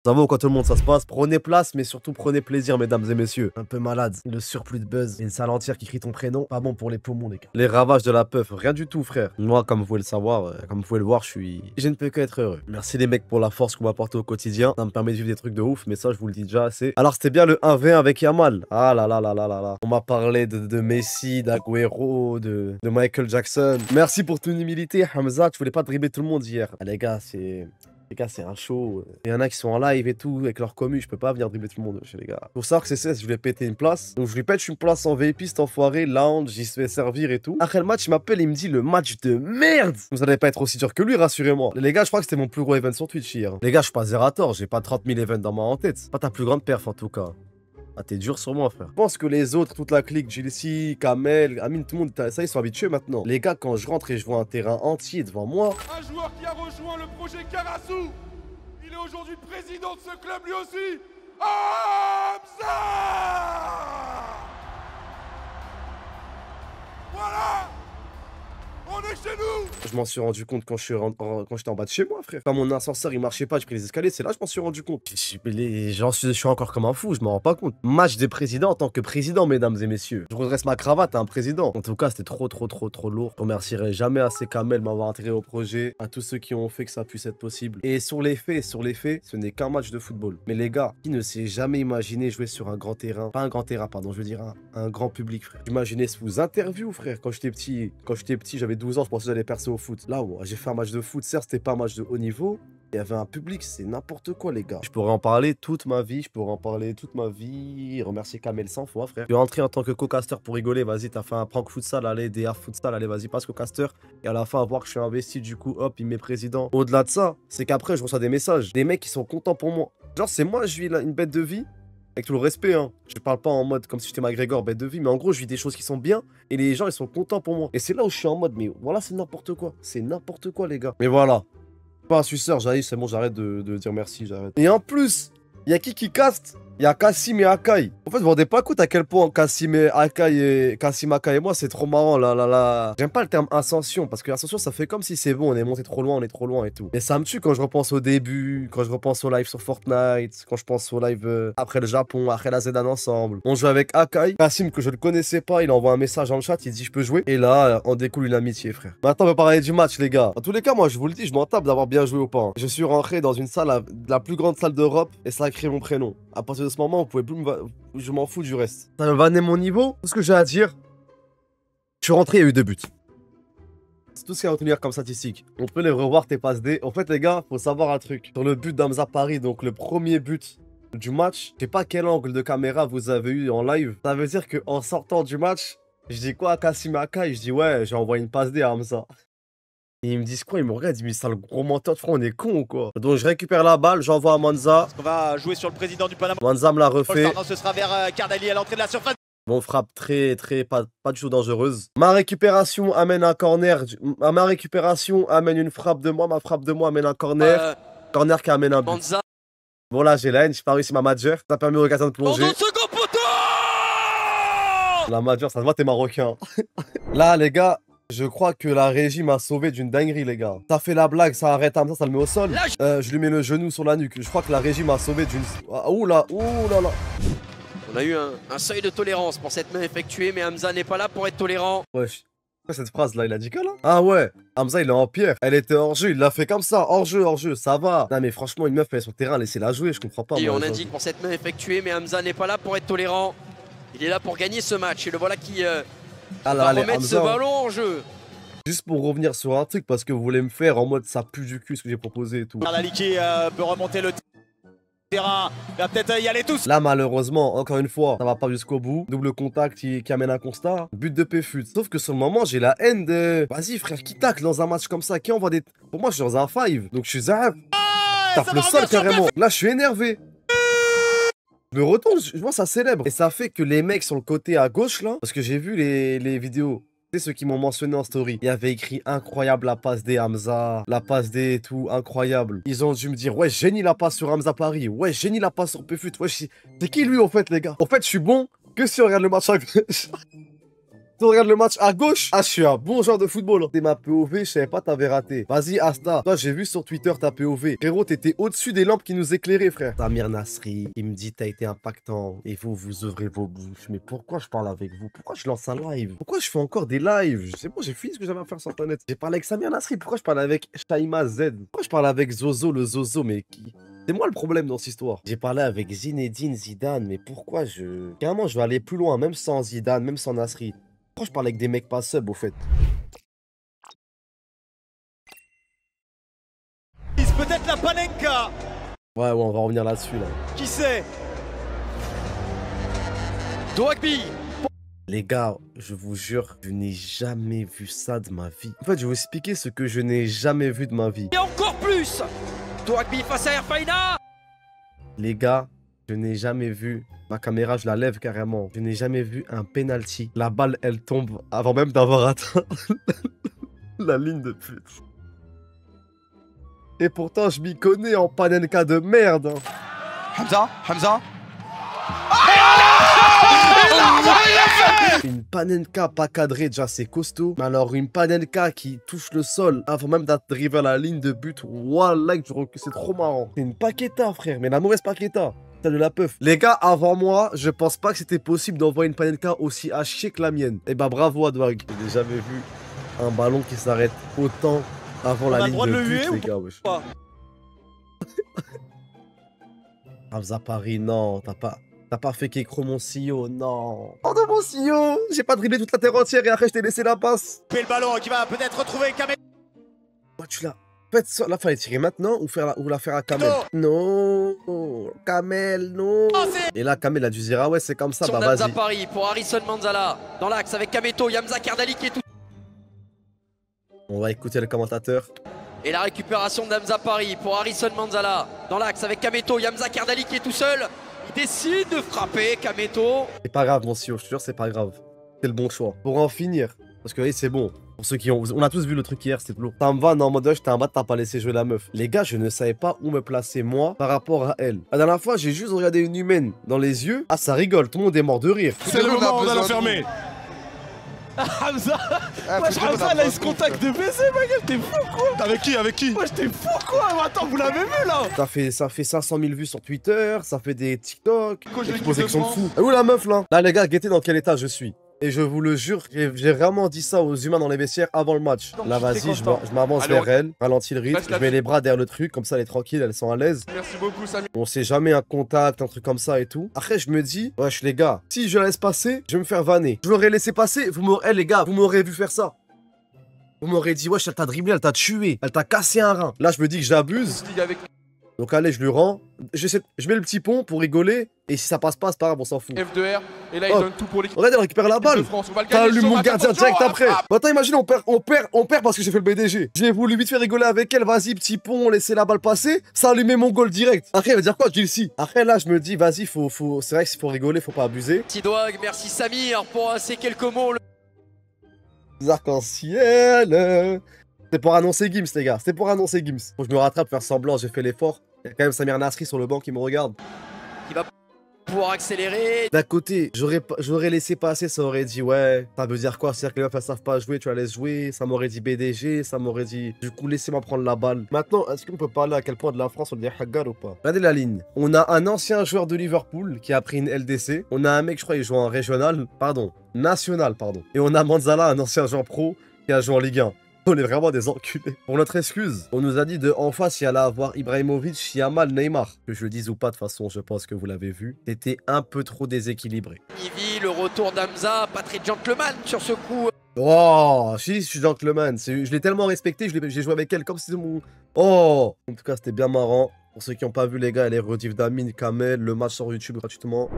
Ça va ou quand tout le monde ça se passe? Prenez place, mais surtout prenez plaisir, mesdames et messieurs. Un peu malade, le surplus de buzz, et une salle entière qui crie ton prénom, pas bon pour les poumons, les gars. Les ravages de la puff, rien du tout, frère. Moi, comme vous pouvez le savoir, comme vous pouvez le voir, je ne peux qu'être heureux. Merci les mecs pour la force que vous m'apportez au quotidien. Ça me permet de vivre des trucs de ouf, mais ça, je vous le dis déjà assez. Alors, c'était bien le 1v1 avec Yamal. Ah là là là là là là. On m'a parlé de Messi, d'Aguero, de Michael Jackson. Merci pour ton humilité, Hamza. Tu voulais pas dribbler tout le monde hier. Ah, les gars, c'est un show. Il y en a qui sont en live et tout, avec leur commu. Je peux pas venir dribbler tout le monde chez les gars. Pour savoir que c'est ça, je voulais péter une place. Donc je lui pète une place en VIP, cet enfoiré, lounge, j'y se fait servir et tout. Après le match, il m'appelle, il me dit le match de merde. Vous allez pas être aussi dur que lui, rassurez-moi. Les gars, je crois que c'était mon plus gros event sur Twitch hier. Les gars, je suis pas Zerator, j'ai pas 30 000 events dans ma en tête. Pas ta plus grande perf en tout cas. Ah, t'es dur sur moi, frère. Je pense que les autres, toute la clique, Gilsi, Kamel, Amine, tout le monde, ça, ils sont habitués maintenant. Les gars, quand je rentre et je vois un terrain entier devant moi. Un joueur qui a rejoint le projet Karasu. Il est aujourd'hui président de ce club lui aussi. Hamza! Voilà! On est chez nous! Je m'en suis rendu compte quand j'étais en bas de chez moi, frère. Quand mon ascenseur il marchait pas, j'ai pris les escaliers, c'est là que je m'en suis rendu compte. Je suis encore comme un fou, je m'en rends pas compte. Match des présidents en tant que président, mesdames et messieurs. Je redresse ma cravate à un président. En tout cas, c'était trop lourd. Je remercierai jamais assez Kamel de m'avoir intégré au projet, à tous ceux qui ont fait que ça puisse être possible. Et sur les faits, ce n'est qu'un match de football. Mais les gars, qui ne s'est jamais imaginé jouer sur un grand terrain, pas un grand terrain, pardon, je veux dire un grand public, frère. Imaginez sous interview, frère. Quand j'étais petit, j'avais 12 ans, je pensais que j'allais percer au foot. Là, ouais, j'ai fait un match de foot, certes, c'était pas un match de haut niveau. Il y avait un public, c'est n'importe quoi, les gars. Je pourrais en parler toute ma vie, Remercier Kamel 100 fois, frère. Je suis rentré en tant que co-caster pour rigoler, vas-y, t'as fait un prank futsal, allez, DA futsal, allez, vas-y, passe co-caster. Et à la fin, à voir que je suis investi, du coup, hop, il met président. Au-delà de ça, c'est qu'après, je reçois des messages, des mecs qui sont contents pour moi. Genre, c'est moi, je vis une bête de vie. Avec tout le respect, hein. Je parle pas en mode comme si j'étais McGregor, bête de vie, mais en gros, je vis des choses qui sont bien et les gens, ils sont contents pour moi. Et c'est là où je suis en mode, mais voilà, c'est n'importe quoi. C'est n'importe quoi, les gars. Mais voilà. Pas un suceur, j'arrive, c'est bon, j'arrête de dire merci, j'arrête. Et en plus, il y a qui caste? Il y a Kassim et Akai. En fait, vous vous rendez pas compte à quel point Kassim Akai et moi, c'est trop marrant, là. J'aime pas le terme ascension, parce que ascension, ça fait comme si c'est bon, on est monté trop loin, on est trop loin et tout. Mais ça me tue quand je repense au début, quand je repense au live sur Fortnite, quand je pense au live après le Japon, après la Zedan ensemble. On joue avec Akai. Kassim, que je ne connaissais pas, il envoie un message dans le chat, il dit je peux jouer. Et là, on découle une amitié, frère. Maintenant, on va parler du match, les gars. En tous les cas, moi, je vous le dis, je m'en tape d'avoir bien joué ou pas. Je suis rentré dans une salle, la plus grande salle d'Europe, et ça a créé mon prénom. À partir de ce moment, vous pouvez plus je m'en fous du reste. Ça me vanner mon niveau. Tout ce que j'ai à dire, je suis rentré, il y a eu 2 buts. C'est tout ce qu'il y a à retenir comme statistique. On peut les revoir tes passes D. En fait, les gars, faut savoir un truc. Sur le but d'Hamza Paris, donc le premier but du match, je sais pas quel angle de caméra vous avez eu en live. Ça veut dire qu'en sortant du match, je dis quoi à Kassim Akai? Je dis ouais, j'ai envoyé une passe D à Hamza. Et ils me disent quoi? Ils me regardent, ils me disent ça le gros menteur de front, on est con ou quoi? Donc je récupère la balle, j'envoie à Manza. On va jouer sur le président du Panama. Manza me la refait. Ce sera vers Cardali à l'entrée de la surface. Bon, frappe pas du tout dangereuse. Ma récupération amène un corner. Ma récupération amène une frappe de moi. Ma frappe de moi amène un corner. Corner qui amène un but. Manza. Bon, là, j'ai la haine. J'ai pas réussi ma major. Ça permet au gardien de plonger. Second poteau. La major, ça se voit, t'es marocain. Là, les gars. Je crois que la régie m'a sauvé d'une dinguerie, les gars. Ça fait la blague, ça arrête comme ça le met au sol. Je lui mets le genou sur la nuque. Je crois que la régie m'a sauvé d'une... Ah, ouh là là. On a eu un seuil de tolérance pour cette main effectuée, mais Hamza n'est pas là pour être tolérant. Wesh. Quoi cette phrase là, il a dit quoi là? Ah ouais, Hamza il est en pierre. Elle était hors jeu, il l'a fait comme ça, hors jeu, ça va. Non mais franchement, une meuf elle est sur le terrain, laissez-la jouer, je comprends pas. Et moi, on indique pour cette main effectuée, mais Hamza n'est pas là pour être tolérant. Il est là pour gagner ce match et le voilà qui va remettre ce ballon en jeu. Juste pour revenir sur un truc, parce que vous voulez me faire en mode ça pue du cul ce que j'ai proposé et tout. Cardali qui peut remonter le terrain, il va peut-être y aller tous. Là malheureusement, encore une fois, ça va pas jusqu'au bout. Double contact qui amène un constat. But de Péfut. Sauf que sur le moment, j'ai la haine de... Vas-y frère, qui tacle dans un match comme ça? Qui envoie des... Pour moi, je suis dans un 5. Donc je suis zahab. Tape le sol carrément. Là, je suis énervé. Je me retourne, je vois ça célèbre. Et ça fait que les mecs sur le côté à gauche là, parce que j'ai vu les vidéos. C'est ceux qui m'ont mentionné en story. Il y avait écrit incroyable la passe des Hamza, la passe des et tout, incroyable. Ils ont dû me dire, ouais, génie la passe sur Hamza Paris, ouais, génie la passe sur Péfut, ouais, c'est qui lui en fait, les gars? En fait, je suis bon que si on regarde le match à gauche. Tu regardes le match à gauche. Ah, je suis un bon joueur de football. T'es ma POV, je savais pas t'avais raté. Vas-y, Asta. Toi, j'ai vu sur Twitter ta POV. Frérot, t'étais au-dessus des lampes qui nous éclairaient, frère. Samir Nasri, il me dit t'as été impactant. Et vous ouvrez vos bouches. Mais pourquoi je parle avec vous? Pourquoi je lance un live? Pourquoi je fais encore des lives? C'est bon, j'ai fini ce que j'avais à faire sur Internet. J'ai parlé avec Samir Nasri. Pourquoi je parle avec Shaima Z? Pourquoi je parle avec Zozo, le Zozo? Mais qui? C'est moi le problème dans cette histoire. J'ai parlé avec Zinedine Zidane, mais pourquoi je... Carrément, je vais aller plus loin, même sans Zidane, même sans Nasri. Pourquoi je parle avec des mecs pas sub, au fait? Peut-être la Panenka. Ouais, on va revenir là-dessus, là. Qui sait? Dwagby. Les gars, je vous jure, je n'ai jamais vu ça de ma vie. En fait, je vais vous expliquer ce que je n'ai jamais vu de ma vie. Et encore plus. Dwagby face à Erfaina. Les gars, je n'ai jamais vu... Ma caméra, je la lève carrément. Je n'ai jamais vu un penalty. La balle, elle tombe avant même d'avoir atteint la ligne de but. Et pourtant, je m'y connais en Panenka de merde. Hamza. Une Panenka pas cadrée, déjà c'est costaud. Mais alors une Panenka qui touche le sol avant même d'arriver à la ligne de but. Wallah, c'est trop marrant. C'est une Paqueta, frère, mais la mauvaise Paqueta. De la peuf. Les gars, avant moi, je pense pas que c'était possible d'envoyer une Panenka aussi hachée que la mienne. Et bah bravo à Dwag. J'ai jamais vu un ballon qui s'arrête autant avant la ligne de but, les gars. Wesh. Hamza Paris, non, t'as pas fait Kekro mon CEO, non. Oh de mon CEO, j'ai pas dribblé toute la terre entière et après je t'ai laissé la passe. Le ballon qui va peut-être retrouver Kamel. Oh, tu l'as. Faites ça, la fallait tirer maintenant ou la faire à Kamel. Non, Kamel, non. Et là, Kamel a dû dire, ah ouais, c'est comme ça, bah vas-y. Hamza Paris pour Harrison Manzala. Dans l'axe avec Kameto, Yamza Kardali qui est tout. On va écouter le commentateur. Et la récupération d'Hamza Paris pour Harrison Manzala. Dans l'axe avec Kameto, Yamza Kardali qui est tout seul. Il décide de frapper, Kameto. C'est pas grave, mon CEO, je te jure, c'est pas grave. C'est le bon choix. Pour en finir, parce que c'est bon. Pour ceux qui ont... On a tous vu le truc hier, c'est lourd. Ça me va, non, en mode, j'étais un bâtard, t'as pas laissé jouer la meuf. Les gars, je ne savais pas où me placer, moi, par rapport à elle. La dernière fois, j'ai juste regardé une humaine dans les yeux. Ah, ça rigole, tout le monde est mort de rire. C'est le moment, on a l'enfermer. Hamza. Wesh, Hamza, là, il se contacte de baiser, ma gueule, t'es fou quoi? Avec qui? Wesh, t'es fou quoi? Attends, vous l'avez vu là? Ça fait 500 000 vues sur Twitter, ça fait des TikTok. Coach de l'équipe de Protection de France. fou. Et où la meuf, là? Là, les gars, guettez dans quel état je suis. Et je vous le jure, j'ai vraiment dit ça aux humains dans les vestiaires avant le match. Là, vas-y, je m'avance vers elle, ralentis le rythme, je mets les bras derrière le truc, comme ça, elle est tranquille, elles sont à l'aise. Merci beaucoup, Samy. On sait jamais un contact, un truc comme ça et tout. Après, je me dis, wesh, les gars, si je la laisse passer, je vais me faire vanner. Je l'aurais laissé passer, les gars, vous m'aurez vu faire ça. Vous m'aurez dit, wesh, elle t'a dribblé, elle t'a tué, elle t'a cassé un rein. Là, je me dis que j'abuse. Donc allez, je lui rends. Je mets le petit pont pour rigoler. Et si ça passe pas, c'est pas grave, on s'en fout. F2R. Et là, il donne tout pour l'équipe Regarde, elle récupère la balle. de France. On va le T'as gagner. allumé mon gardien direct après. Ah, Bah, attends, imagine, on perd parce que j'ai fait le BDG. J'ai voulu vite faire rigoler avec elle. Vas-y, petit pont, laissez la balle passer. Ça a allumé mon goal direct. Après, elle va dire quoi? Je dis le si. Après, là, je me dis, vas-y, c'est vrai que s'il faut rigoler, faut pas abuser. Merci Dwag, merci Samir pour ces quelques mots. Arc-en-ciel. C'est pour annoncer Gims, les gars. C'est pour annoncer Gims. Faut que je me rattrape, faire semblant, j'ai fait l'effort. Il y a quand même Samir Nasri sur le banc qui me regarde. Qui va pouvoir accélérer. D'un côté, j'aurais laissé passer, ça aurait dit ouais, ça veut dire quoi? C'est-à-dire que les meufs elles savent pas jouer, tu la laisses jouer. Ça m'aurait dit BDG, ça m'aurait dit du coup laissez-moi prendre la balle. Maintenant, est-ce qu'on peut parler à quel point de la France on dit Haggar ou pas? Regardez la ligne. On a un ancien joueur de Liverpool qui a pris une LDC. On a un mec, je crois, il joue en régional, national, pardon. Et on a Manzala, un ancien joueur pro qui a joué en Ligue 1. On est vraiment des enculés. Pour notre excuse, on nous a dit de en face, il y allait avoir Ibrahimovic, Yamal, Neymar. Que je le dise ou pas, de toute façon, je pense que vous l'avez vu. C'était un peu trop déséquilibré. Ivy, le retour d'Hamza, pas très gentleman sur ce coup. Oh, si, je suis gentleman. Je l'ai tellement respecté, j'ai joué avec elle comme si c'était mon... Oh. En tout cas, c'était bien marrant. Pour ceux qui n'ont pas vu, les gars, elle est rediff d'Amine, Kamel, le match sur YouTube gratuitement.